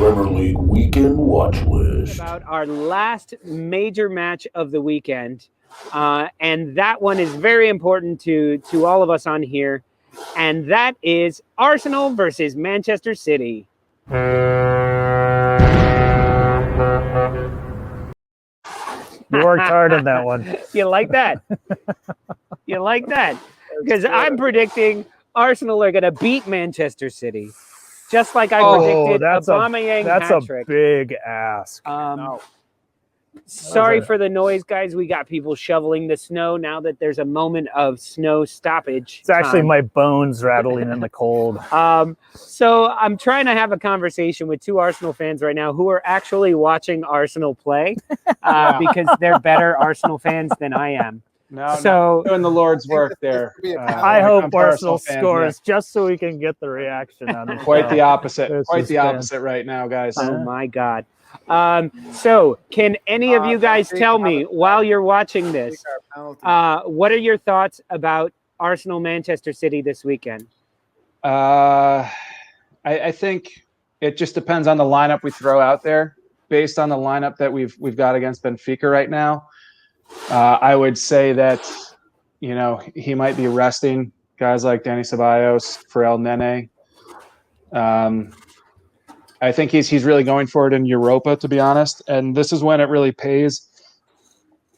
Premier League Weekend Watchlist. About our last major match of the weekend, and that one is very important to all of us on here, and that is Arsenal versus Manchester City. You worked hard on that one. You like that? You like that? Because I'm predicting Arsenal are going to beat Manchester City, just like I predicted Aubameyang That's hat-trick. a big ask. Sorry for the noise, guys. We got people shoveling the snow now that there's a moment of snow stoppage. It's actually my bones rattling in the cold. So I'm trying to have a conversation with two Arsenal fans right now who are actually watching Arsenal play because they're better Arsenal fans than I am. No, doing the Lord's work there. I hope Arsenal scores just so we can get the reaction on it. Quite the opposite. Quite the opposite right now, guys. Oh my God. So can any of you guys tell me while you're watching this, what are your thoughts about Arsenal Manchester City this weekend? I think it just depends on the lineup we throw out there. Based on the lineup that we've got against Benfica right now, I would say that, you know, he might be resting guys like Dani Ceballos for El Nene. I think he's really going for it in Europa, to be honest. And this is when it really pays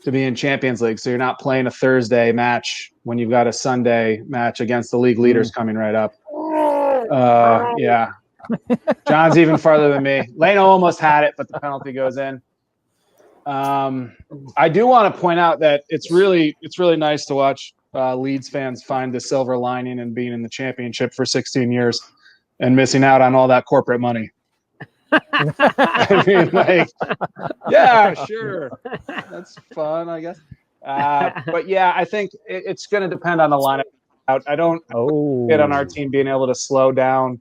to be in Champions League. So you're not playing a Thursday match when you've got a Sunday match against the league leaders coming right up. Yeah. John's even farther than me. Leno almost had it, but the penalty goes in. I do want to point out that it's really nice to watch Leeds fans find the silver lining in being in the championship for 16 years and missing out on all that corporate money. I mean, like, yeah, sure, that's fun, I guess. But yeah, I think it's going to depend on the lineup. I don't get on our team being able to slow down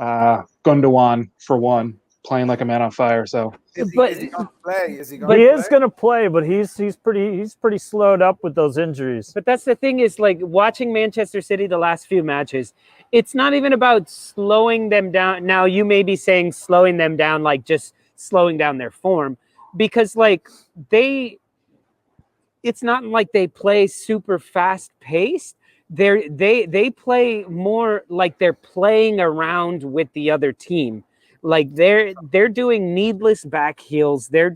Gundogan for one, playing like a man on fire. So, is he going to play? Is he going? But he is going to play, but he's pretty slowed up with those injuries. But that's the thing is, like, watching Manchester City the last few matches, it's not even about slowing them down. Now, you may be saying slowing them down, like just slowing down their form, because like it's not like they play super fast paced. They play more like they're playing around with the other team. Like they're doing needless back heels. They're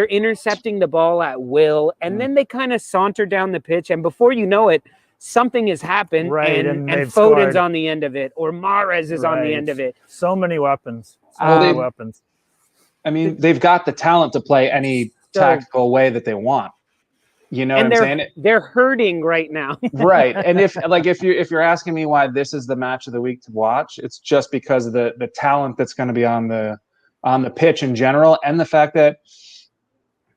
intercepting the ball at will, and then they kind of saunter down the pitch, and before you know it, something has happened, and Foden's scored. on the end of it, or Mahrez is on the end of it. So many weapons. Weapons. I mean, they've got the talent to play any tactical way that they want. You know what I'm saying? They're hurting right now. Right. And if you're asking me why this is the match of the week to watch, it's just because of the talent that's going to be on the pitch in general, and the fact that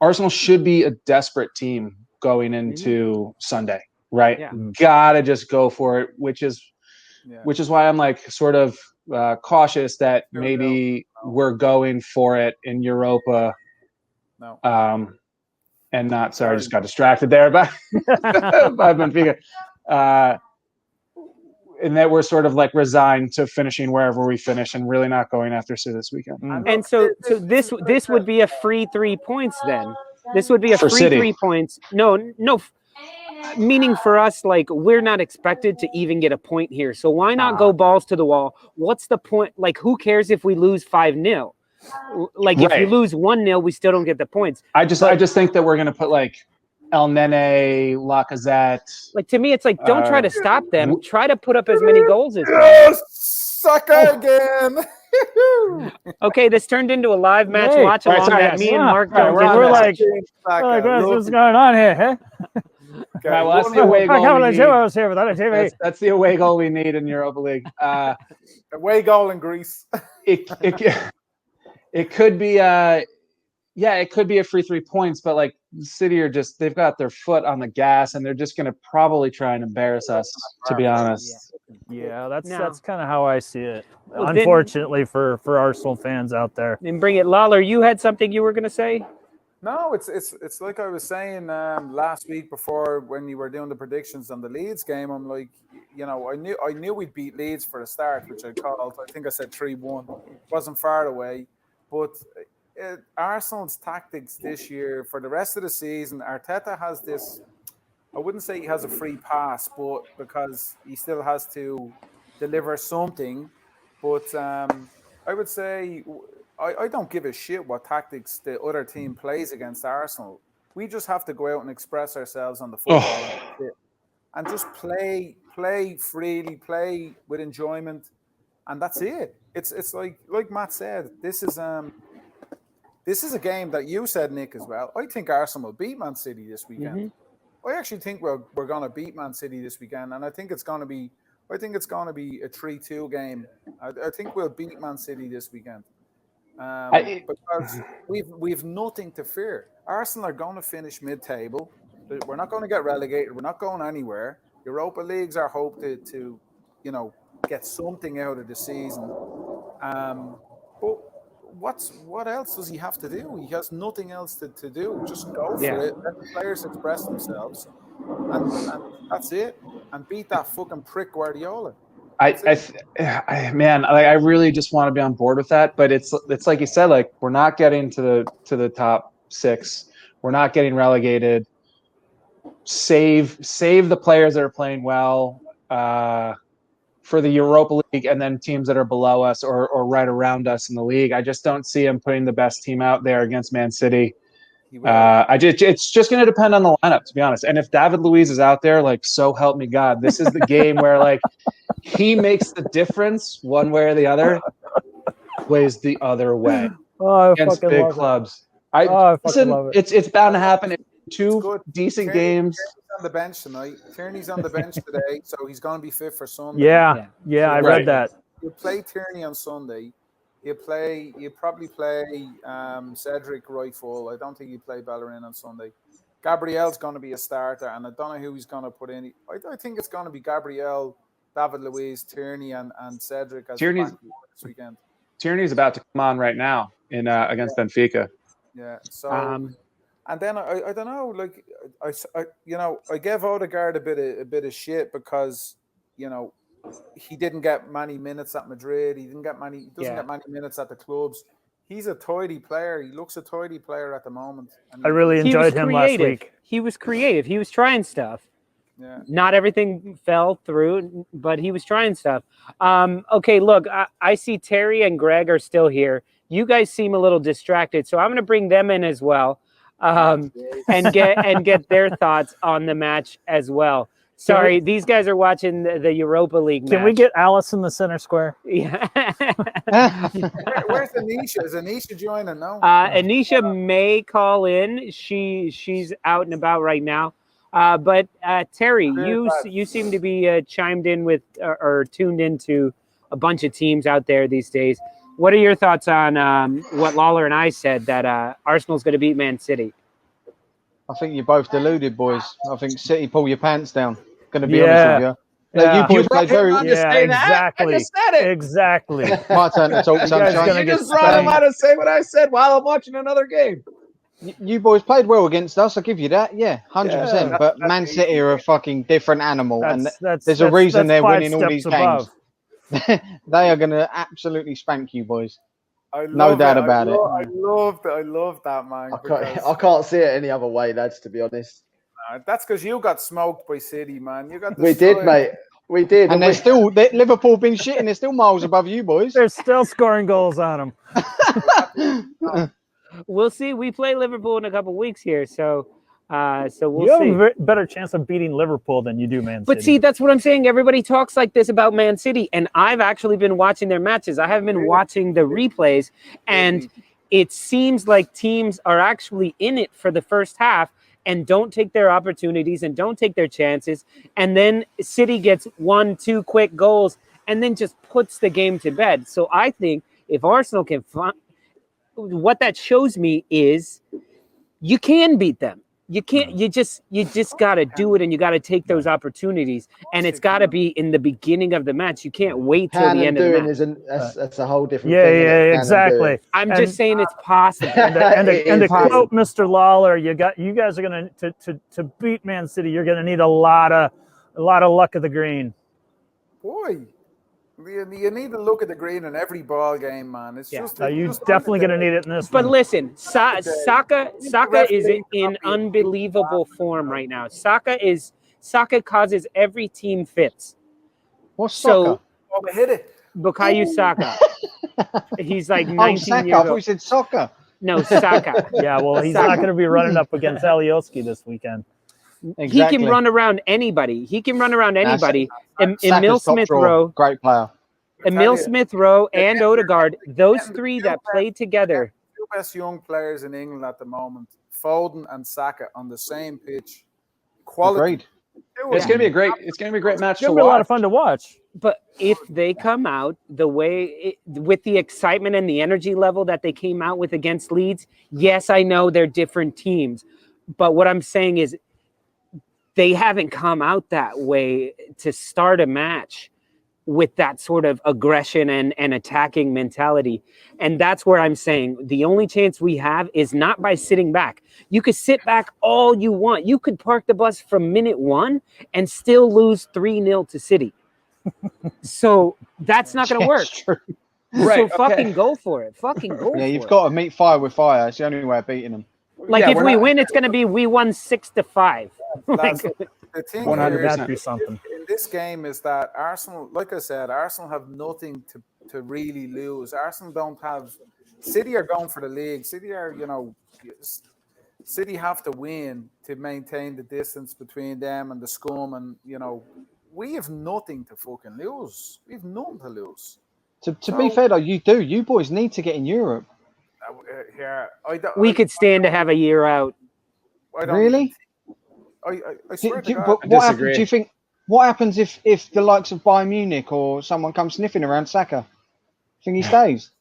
Arsenal should be a desperate team going into Sunday, right? Yeah. Gotta just go for it, which is why I'm like sort of cautious that maybe we're going for it in Europa. No. And not, sorry, I just got distracted there by Benfica. And that we're sort of like resigned to finishing wherever we finish and really not going after City this weekend. And so this would be a free 3 points then. This would be a free City. 3 points. No. Meaning for us, like, we're not expected to even get a point here. So why not go balls to the wall? What's the point? Like, who cares if we lose 5-0? Like, if you lose 1-0, we still don't get the points. I just think that we're gonna put like El Nene, Lacazette. Like, to me, it's like, don't try to stop them. Try to put up as many goals as sucker again. Okay, this turned into a live match watch along that me and Mark don't get. We're like, what's going on here? Huh? Okay, well, that's the away goal we need. That's the away goal we need in Europa League. Away goal in Greece. It could be it could be a free 3 points, but like City they've got their foot on the gas and they're just going to probably try and embarrass us, to be honest. Yeah, that's kind of how I see it. Well, unfortunately for Arsenal fans out there. Then bring it. Lawler, you had something you were going to say? No, it's like I was saying last week before when you were doing the predictions on the Leeds game. I'm like, I knew we'd beat Leeds for a start, which I called. I think I said 3-1. Wasn't far away, but Arsenal's tactics this year for the rest of the season, Arteta has this. I wouldn't say he has a free pass, but because he still has to deliver something. But I would say I don't give a shit what tactics the other team plays against Arsenal. We just have to go out and express ourselves on the football and just play freely, play with enjoyment, and that's it. It's like Matt said, this is a game that you said, Nick, as well. I think Arsenal will beat Man City this weekend. Mm-hmm. I actually think we're going to beat Man City this weekend, and I think it's going to be a 3-2 game. I think we'll beat Man City this weekend because we've nothing to fear. Arsenal are going to finish mid-table. We're not going to get relegated. We're not going anywhere. Europa League's our hope to get something out of the season. But what else does he have to do? He has nothing else to do. Just go for it. Let the players express themselves, and that's it. And beat that fucking prick Guardiola. I really just want to be on board with that. But it's like you said, like we're not getting to the top 6. We're not getting relegated. Save the players that are playing well for the Europa League, and then teams that are below us or right around us in the league. I just don't see him putting the best team out there against Man City. It's just going to depend on the lineup, to be honest. And if David Luiz is out there, like, so help me God, this is the game where like he makes the difference one way or the other, plays the other way against big clubs. It's bound to happen in 2 decent games. On the bench tonight. Tierney's on the bench today, so he's going to be fit for Sunday. Yeah, I read that. He'll play Tierney on Sunday. He'll probably play Cedric right full. I don't think he'll play Bellerin on Sunday. Gabriel's going to be a starter, and I don't know who he's going to put in. I think it's going to be Gabriel, David Luiz, Tierney, and Cedric as Tierney's this weekend. Tierney's about to come on right now in against Benfica. Yeah. So. And then I don't know, like I gave Odegaard a bit of shit because he didn't get many minutes at Madrid. He doesn't get many minutes at the clubs. He's a tidy player. He looks a tidy player at the moment. I really enjoyed him last week. He was creative. He was trying stuff. Yeah. Not everything fell through, but he was trying stuff. Okay, look, I see Terry and Greg are still here. You guys seem a little distracted, so I'm going to bring them in as well. And get their thoughts on the match as well. Sorry, these guys are watching the Europa League match. Can we get Alice in the center square? Yeah. Where's Anisha? Is Anisha joining now? Anisha may call in. She's out and about right now. But Terry, you seem to be chimed in with or tuned into a bunch of teams out there these days. What are your thoughts on what Lawler and I said, that Arsenal's going to beat Man City? I think you're both deluded, boys. I think City pull your pants down. Going to be honest with you. Yeah. You boys played very well. Exactly. I just said it. Exactly. My turn to talk, sunshine. You just brought him out to say what I said while I'm watching another game. You boys played well against us. I'll give you that. Yeah, 100%. But Man City are a fucking different animal, and there's a reason they're winning all these games. They are going to absolutely spank you, boys. No doubt about it. I love that, man. I can't see it any other way, lads, to be honest. That's because you got smoked by City, man. We did, mate. We did. And Liverpool been shitting. They're still miles above you, boys. They're still scoring goals on them. We'll see. We play Liverpool in a couple weeks here, so we'll see. You have a better chance of beating Liverpool than you do Man City. But see, that's what I'm saying. Everybody talks like this about Man City, and I've actually been watching their matches. I haven't been watching the replays, and it seems like teams are actually in it for the first half and don't take their opportunities and don't take their chances. And then City gets 1-2 quick goals and then just puts the game to bed. So I think if Arsenal can find, what that shows me is you can beat them. you can't. You just got to do it, and you got to take those opportunities. And it's got to be in the beginning of the match. You can't wait till the end of the match. That's a whole different yeah, thing. yeah, exactly. I'm just saying it's possible. And to possible. quote Mr. Lawler, you guys are gonna to beat Man City. You're gonna need a lot of luck of the green. Boy, you need to look at the green in every ball game, man. It's just you're definitely gonna need it in this one. But listen, Saka is in unbelievable form right now. Saka causes every team fits. What's Saka? Hit it. Bukayo Saka. He's like 19 Oh, Saka. years I thought old. you said soccer. No, Saka. Yeah, well, he's not going to be running up against Alioski this weekend. Exactly. He can run around anybody. Emil Smith Rowe, great player. Emil Smith Rowe and Odegaard, those three that play together. Two best young players in England at the moment, Foden and Saka, on the same pitch. Quality. Agreed. It's gonna be a great match to It'll watch. be a lot of fun to watch. But if they come out the way with the excitement and the energy level that they came out with against Leeds, yes, I know they're different teams. But what I'm saying is they haven't come out that way to start a match with that sort of aggression and attacking mentality. And that's where I'm saying the only chance we have is not by sitting back. You could sit back all you want. You could park the bus from minute 1 and still lose 3-0 to City. So that's not going to work. Right, So fucking go for it. Fucking go for it. Yeah, you've got to meet fire with fire. It's the only way of beating them. Like if we win, it's going to be we won 6-5. Like, the thing 100%. Be something. in this game is that Arsenal, like I said, Arsenal have nothing to really lose. Arsenal don't have. City are going for the league. City are, City have to win to maintain the distance between them and the scum, and we have nothing to fucking lose. We have nothing to lose. To be fair though, you boys need to get in Europe. we could stand to have a year out. Really? I swear to God. But what happens? Do you think? What happens if the likes of Bayern Munich or someone comes sniffing around Saka? Think he stays?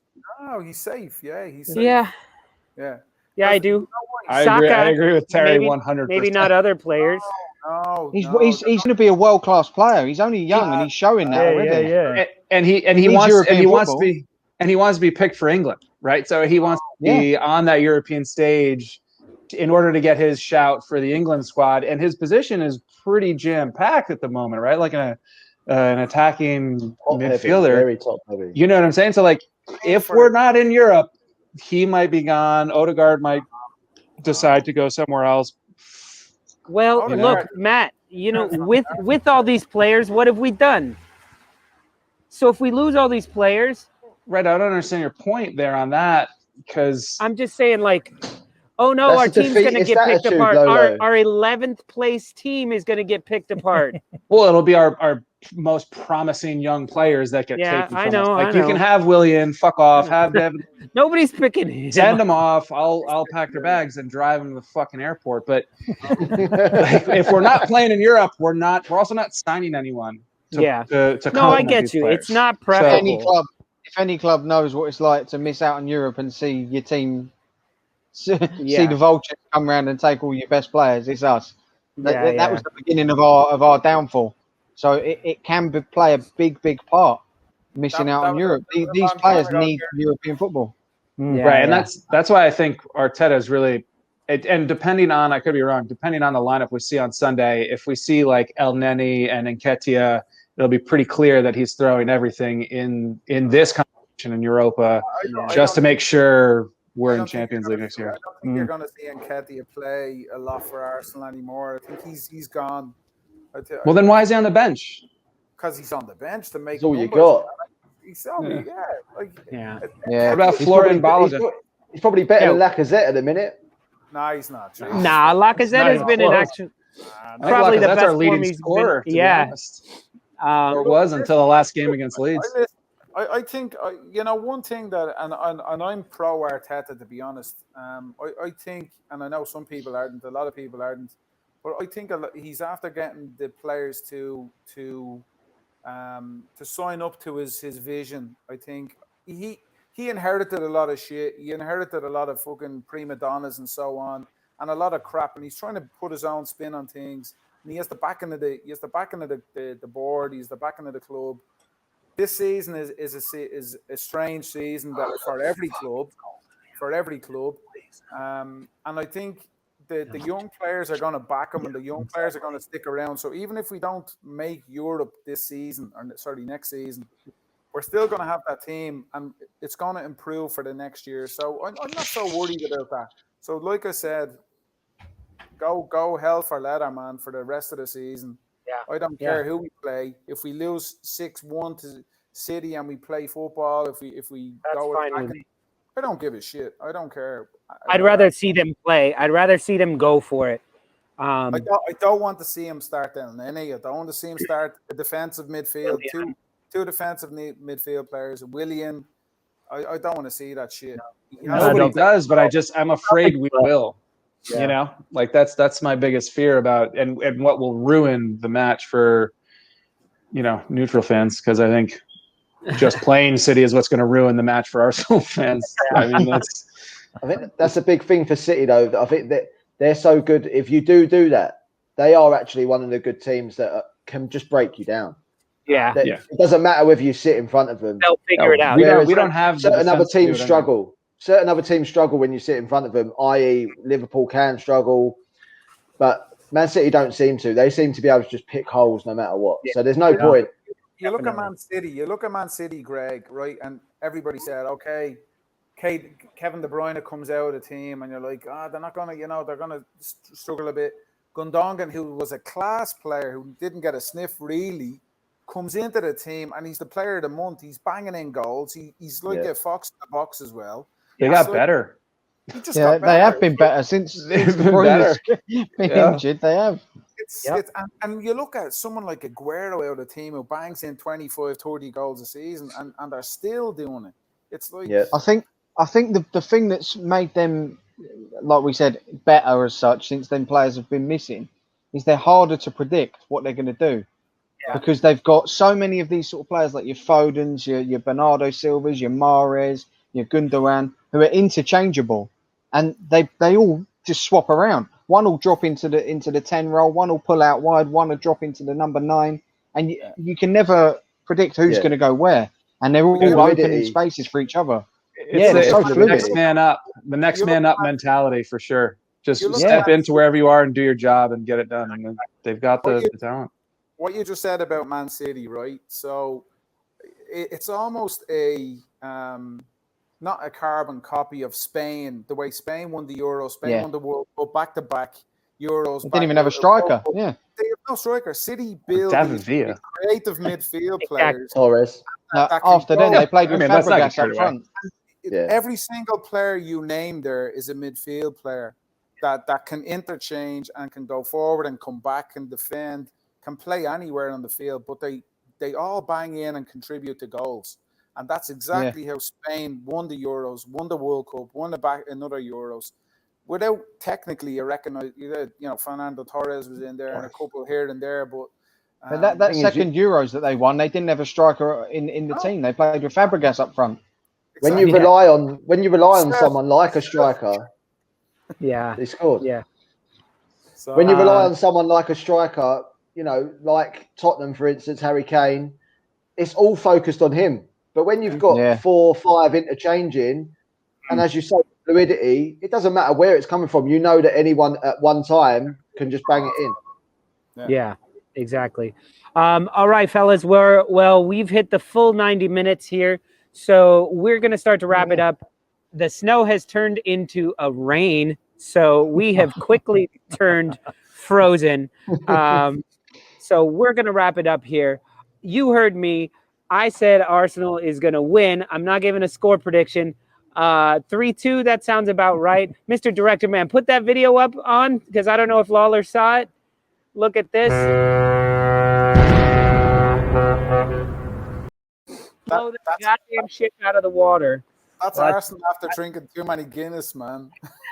No, he's safe. Yeah, he's safe. Yeah, I do. I Saka, agree with Terry maybe, 100%. Maybe not other players. No, He's going to be a world class player. He's only young and he's showing that already. Yeah. And he wants to be picked for England, right? So he wants to be on that European stage in order to get his shout for the England squad. And his position is pretty jam packed at the moment, right? Like an attacking midfielder. Very top heavy. You know what I'm saying? So like, if we're not in Europe, he might be gone. Odegaard might decide to go somewhere else. Well, look, Matt, with all these players, what have we done? So if we lose all these players, right? I don't understand your point there on that, because I'm just saying, like, oh no, our team's going to get picked apart. Lolo. Our 11th place team is going to get picked apart. Well, it'll be our most promising young players that get taken from us. Like, you can have Willian, fuck off, have Devin. Nobody's picking him. Send them off. I'll pack their bags and drive them to the fucking airport. But if we're not playing in Europe, we're also not signing anyone. To no, I get you. Players. It's not preferable. If any club knows what it's like to miss out on Europe and see your team, see the vultures come around and take all your best players, it's us. That was the beginning of our downfall. So it can play a big part missing out on Europe. These players need European football. Right, and that's why I think Arteta is really, and depending on, I could be wrong, depending on the lineup we see on Sunday, if we see like El Neni and Nketiah, it'll be pretty clear that he's throwing everything in this competition in Europa just to make sure we're in Champions League next year. I don't think you're going to see Nketiah play a lot for Arsenal anymore. I think he's gone. Well, then why is he on the bench? Because he's on the bench to make. That's all you got. He's only, What about Florian Balogun? He's probably better than Lacazette at the minute. No, he's not. Nah, Lacazette has been in action. Probably the best our leading form he's scorer. been. Or was until the last game against Leeds. I think one thing that, and I'm pro Arteta, to be honest. I think, and I know some people aren't, a lot of people aren't, but I think he's after getting the players to sign up to his vision. I think he inherited a lot of shit. He inherited a lot of fucking prima donnas and so on. and a lot of crap, and he's trying to put his own spin on things. And he has the backing of the board. He's the backing of the club. This season is a strange season that for every club. And I think the young players are going to back him, and the young players are going to stick around. So even if we don't make Europe this season, next season, we're still going to have that team, and it's going to improve for the next year. So I'm not so worried about that. So like I said, go hell for leather, man, for the rest of the season. Yeah. I don't care who we play. If we lose 6-1 to City and we play football, if we go attacking, I don't give a shit. I don't care. I'd rather see them play. I'd rather see them go for it. I don't want to see him start down any. I don't want to see him start a defensive midfield. Two defensive midfield players. William. I don't want to see that shit. Nobody does, but I'm afraid we will. Yeah. You know, like that's my biggest fear about and what will ruin the match for, you know, neutral fans, because I think just playing City is what's going to ruin the match for Arsenal fans. I mean, I think that's a big thing for City, though. I think that they're so good. If you do that, they are actually one of the good teams that can just break you down. Yeah. It doesn't matter whether you sit in front of them. They'll figure it out. We don't have certain other teams struggle. Certain other teams struggle when you sit in front of them, i.e. Liverpool can struggle, but Man City don't seem to. They seem to be able to just pick holes no matter what. Yeah. So there's no point. You look at Man City, Greg, right? And everybody said, okay, Kevin De Bruyne comes out of the team, and you're like, they're not going to, they're going to struggle a bit. Gundogan, who was a class player, who didn't get a sniff really, comes into the team, and he's the player of the month. He's banging in goals. He's like a fox in the box as well. They got better. They have been better since Bruno's been injured. They have. And you look at someone like Aguero out of the team who bangs in 25, 30 goals a season, and they're still doing it. It's like I think the thing that's made them, like we said, better as such since then players have been missing is they're harder to predict what they're going to do. Yeah. Because they've got so many of these sort of players like your Fodens, your Bernardo Silvas, your Mahrez, your Gundogan, who are interchangeable, and they all just swap around. One will drop into the 10 role, one will pull out wide, one will drop into the number 9, and you can never predict who's going to go where, and they're all opening spaces for each other. It's the next man up, mentality for sure. Just step into wherever you are and do your job and get it done. And they've got the talent. What you just said about Man City, right? So it's almost a not a carbon copy of Spain. The way Spain won the Euro, Spain won the World Cup back-to-back Euros. They didn't even have a striker. They have no striker. City built creative midfield players. Torres. After then, they played with Fabregas up front. Every single player you name there is a midfield player that can interchange and can go forward and come back and defend, can play anywhere on the field, but they all bang in and contribute to goals. And that's exactly how Spain won the Euros, won the World Cup, won another Euros, without technically recognized. Fernando Torres was in there and a couple here and there, but that second Euros that they won, they didn't have a striker in the team. They played with Fabregas up front. When you rely on someone like a striker, they scored. Yeah. So, when you rely on someone like a striker, like Tottenham, for instance, Harry Kane, it's all focused on him. But when you've got 4 or 5 interchanging, and as you say, fluidity, it doesn't matter where it's coming from. You know that anyone at one time can just bang it in. Yeah, exactly. All right, fellas. We've hit the full 90 minutes here, so we're going to start to wrap it up. The snow has turned into a rain, so we have quickly turned frozen. So we're going to wrap it up here. You heard me. I said Arsenal is going to win. I'm not giving a score prediction. 3-2, that sounds about right. Mr. Director, man, put that video up on, because I don't know if Lawler saw it. Look at this. Blow the goddamn shit out of the water. That's Arsenal after drinking too many Guinness, man.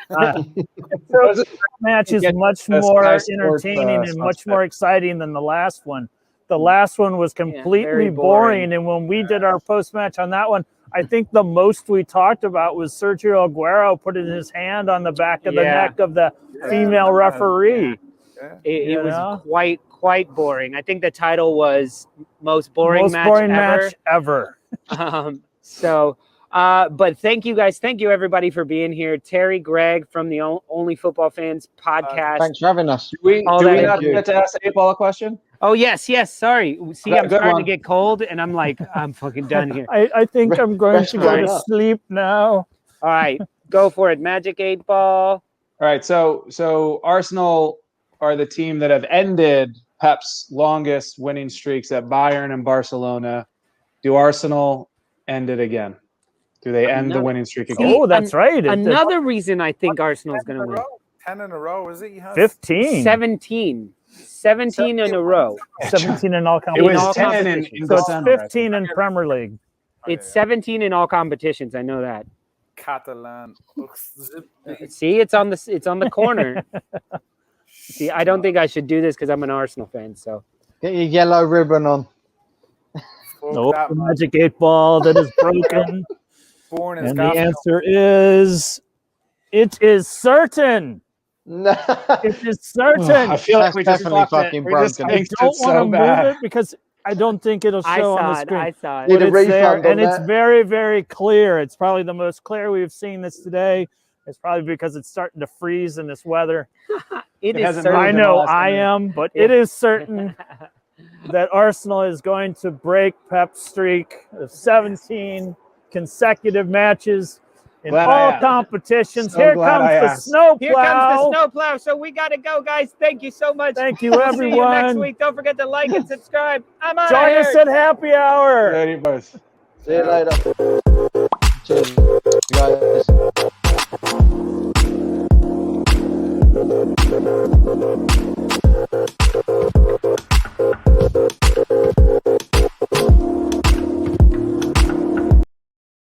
This match is much more entertaining and much more exciting than the last one. The last one was completely boring. And when we did our post-match on that one, I think the most we talked about was Sergio Aguero putting his hand on the back of the neck of the female referee. Yeah. It was quite boring. I think the title was most boring match ever. But thank you guys. Thank you everybody for being here. Terry, Greg from the Only Football Fans podcast. Thanks for having us. Do we not get to ask 8-Ball a question? Oh yes. Sorry. See, I'm starting to get cold, and I'm like, I'm fucking done here. I think I'm going to go to sleep now. All right, go for it. Magic 8-Ball. All right. So Arsenal are the team that have ended Pep's longest winning streaks at Bayern and Barcelona. Do Arsenal end it again? Do they end the winning streak again? Oh, that's right. Another reason I think Arsenal's going to win. 10 in a row, is it? 15. 17 in a row. 17 in all competitions. It was 10 in so December. It's 15 in Premier League. It's 17 in all competitions. I know that. Catalan. See, it's on the corner. See, I don't think I should do this because I'm an Arsenal fan. So get your yellow ribbon on. Nope, the Magic 8-Ball that is broken. And the answer is, it is certain. No. It is certain. I feel like we just fucking broken. I don't want to move it because I don't think it'll show on the screen. I saw it. But it's there, and it's very, very clear. It's probably the most clear we've seen this today. It's probably because it's starting to freeze in this weather. It is certain. I know I am, but it is certain that Arsenal is going to break Pep's streak of 17 consecutive matches in all competitions. Here comes the snowplow. Here comes the snowplow. So we got to go, guys. Thank you so much. Thank you, everyone. See you next week. Don't forget to like and subscribe. I'm out. Join us at happy hour. See you later. Cheers, guys.